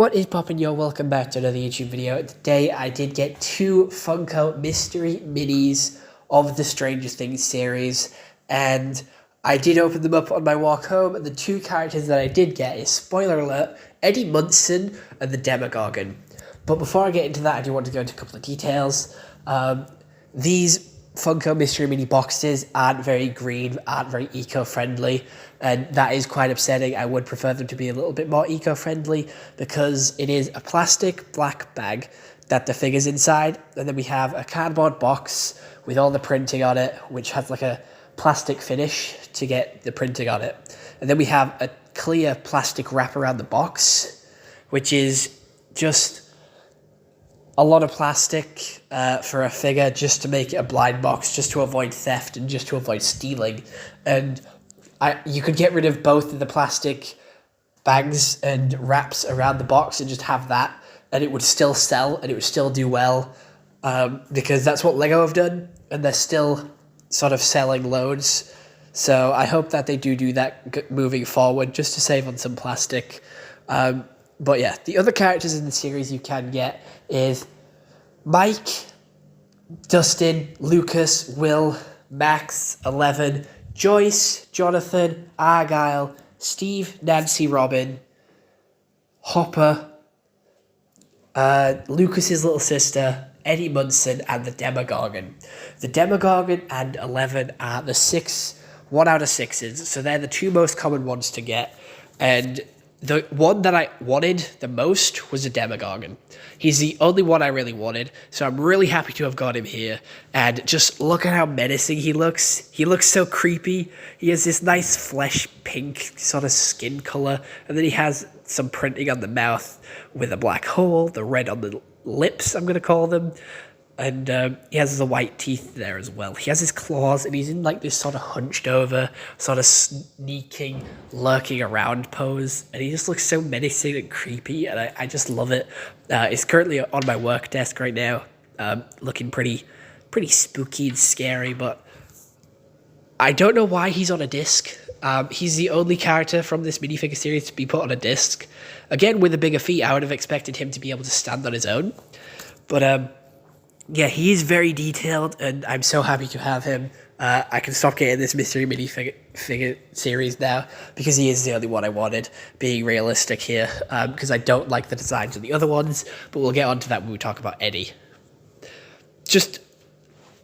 What is poppin', yo? Welcome back to another YouTube video. Today I did get two Funko mystery minis of the Stranger Things series, and I did open them up on my walk home, and the two characters that I did get is, spoiler alert, Eddie Munson and the Demogorgon. But before I get into that, I do want to go into a couple of details. These Funko mystery mini boxes aren't very green, aren't very eco-friendly, and that is quite upsetting. I would prefer them to be a little bit more eco-friendly because it is a plastic black bag that the figure's inside, and then we have a cardboard box with all the printing on it, which has like a plastic finish to get the printing on it. And then we have a clear plastic wrap around the box, which is just a lot of plastic for a figure just to make it a blind box, just to avoid theft and just to avoid stealing. And you could get rid of both of the plastic bags and wraps around the box and just have that, and it would still sell and it would still do well, because that's what Lego have done, and they're still sort of selling loads. So I hope that they do that moving forward, just to save on some plastic. But yeah, the other characters in the series you can get is Mike, Dustin, Lucas, Will, Max, 11, Joyce, Jonathan, Argyle, Steve, Nancy, Robin, Hopper, Lucas's little sister, Eddie Munson, and the Demogorgon. The Demogorgon and 11 are the 1 out of 6s, so they're the two most common ones to get, and the one that I wanted the most was a Demogorgon. He's the only one I really wanted, so I'm really happy to have got him here. And just look at how menacing he looks. He looks so creepy. He has this nice flesh pink sort of skin color, and then he has some printing on the mouth with a black hole, the red on the lips, I'm going to call them. And he has the white teeth there as well. He has his claws, and he's in like this sort of hunched over, sort of sneaking, lurking around pose. And he just looks so menacing and creepy, and I just love it. It's currently on my work desk right now, looking pretty spooky and scary, but I don't know why he's on a disc. He's the only character from this minifigure series to be put on a disc. Again, with a bigger feet, I would have expected him to be able to stand on his own. But yeah, he is very detailed, and I'm so happy to have him. I can stop getting this mystery minifigure series now because he is the only one I wanted, being realistic here, because I don't like the designs of the other ones, but we'll get onto that when we talk about Eddie.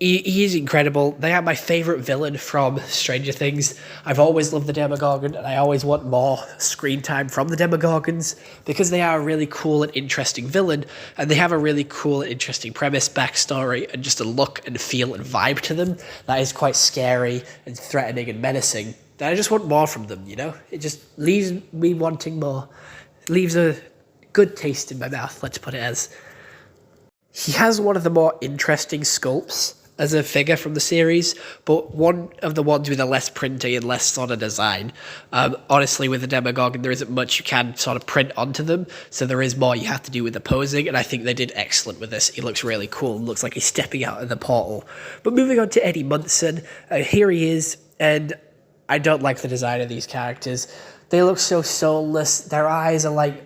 He is incredible. They are my favorite villain from Stranger Things. I've always loved the Demogorgon, and I always want more screen time from the Demogorgons because they are a really cool and interesting villain, and they have a really cool and interesting premise, backstory, and just a look and feel and vibe to them that is quite scary and threatening and menacing. That I just want more from them, you know? It just leaves me wanting more. It leaves a good taste in my mouth, let's put it as. He has one of the more interesting sculpts as a figure from the series, but one of the ones with a less printing and less sort of design. Honestly, with the Demogorgon, there isn't much you can sort of print onto them, so there is more you have to do with the posing, and I think they did excellent with this. He looks really cool and looks like he's stepping out of the portal. But moving on to Eddie Munson, here he is, and I don't like the design of these characters. They look so soulless. Their eyes are like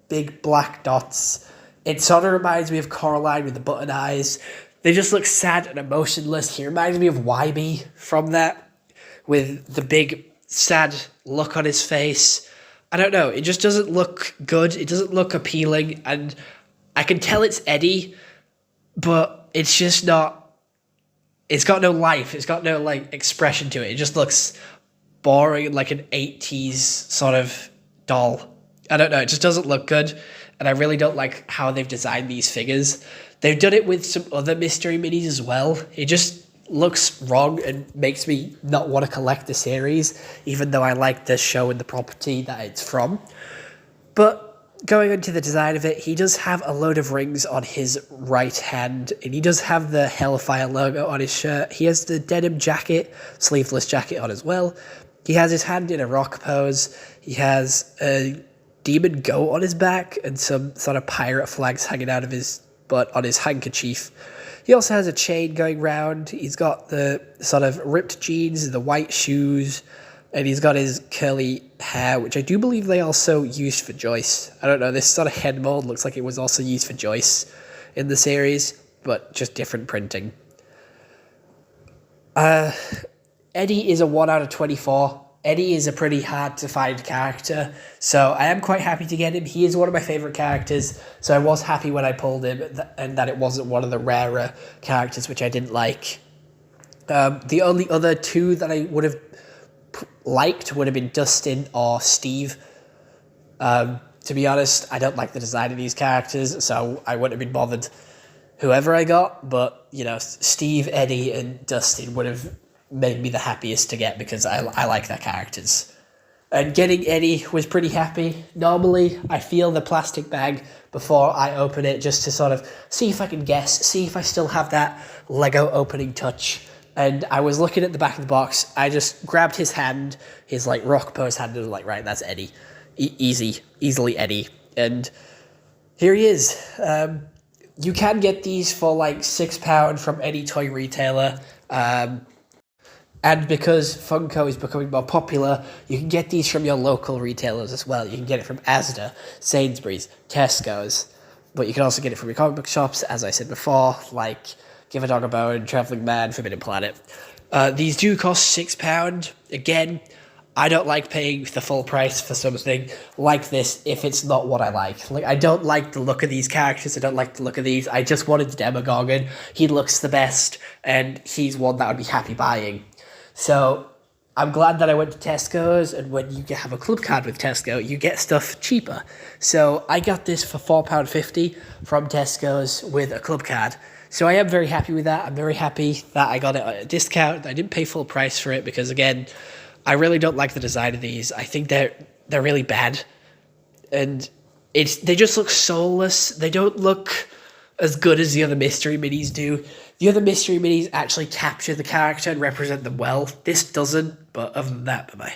big black dots. It sort of reminds me of Coraline with the button eyes. They just look sad and emotionless. He reminds me of Wybie from that, with the big, sad look on his face. I don't know. It just doesn't look good. It doesn't look appealing. And I can tell it's Eddie, but it's just not... It's got no life. It's got no, like, expression to it. It just looks boring, like an 80s sort of doll. I don't know. It just doesn't look good. And I really don't like how they've designed these figures. They've done it with some other mystery minis as well. It just looks wrong and makes me not want to collect the series, even though I like the show and the property that it's from. But going into the design of it, he does have a load of rings on his right hand, and he does have the Hellfire logo on his shirt. He has the denim jacket, sleeveless jacket on as well. He has his hand in a rock pose. He has a demon goat on his back and some sort of pirate flags hanging out of his butt on his handkerchief. He also has a chain going round. He's got the sort of ripped jeans, the white shoes, And he's got his curly hair, which I do believe they also used for Joyce. I don't know, this sort of head mold looks like it was also used for Joyce in the series, but just different printing. Eddie is a 1 out of 24. Eddie is a pretty hard to find character, so I am quite happy to get him. He is one of my favourite characters, so I was happy when I pulled him and that it wasn't one of the rarer characters, which I didn't like. The only other two that I would have liked would have been Dustin or Steve. To be honest, I don't like the design of these characters, so I wouldn't have been bothered whoever I got, but, you know, Steve, Eddie, and Dustin would have made me the happiest to get because I like their characters. And getting Eddie was pretty happy. Normally, I feel the plastic bag before I open it just to sort of see if I can guess, see if I still have that Lego opening touch. And I was looking at the back of the box. I just grabbed his hand, his like rock pose hand, and was like, right, that's Eddie. Easily Eddie. And here he is. You can get these for like £6 from any toy retailer. And because Funko is becoming more popular, you can get these from your local retailers as well. You can get it from Asda, Sainsbury's, Tesco's. But you can also get it from your comic book shops, as I said before, like Give a Dog a Bone, Travelling Man, Forbidden Planet. These do cost £6. Again, I don't like paying the full price for something like this if it's not what I like. Like, I don't like the look of these characters. I don't like the look of these. I just wanted the Demogorgon. He looks the best, and he's one that I'd be happy buying. So I'm glad that I went to Tesco's, and when you have a club card with Tesco, you get stuff cheaper. So I got this for £4.50 from Tesco's with a club card. So I am very happy with that. I'm very happy that I got it at a discount. I didn't pay full price for it because, again, I really don't like the design of these. I think they're really bad. And they just look soulless. They don't look as good as the other mystery minis do. The other mystery minis actually capture the character and represent them well. This doesn't, but other than that, bye-bye.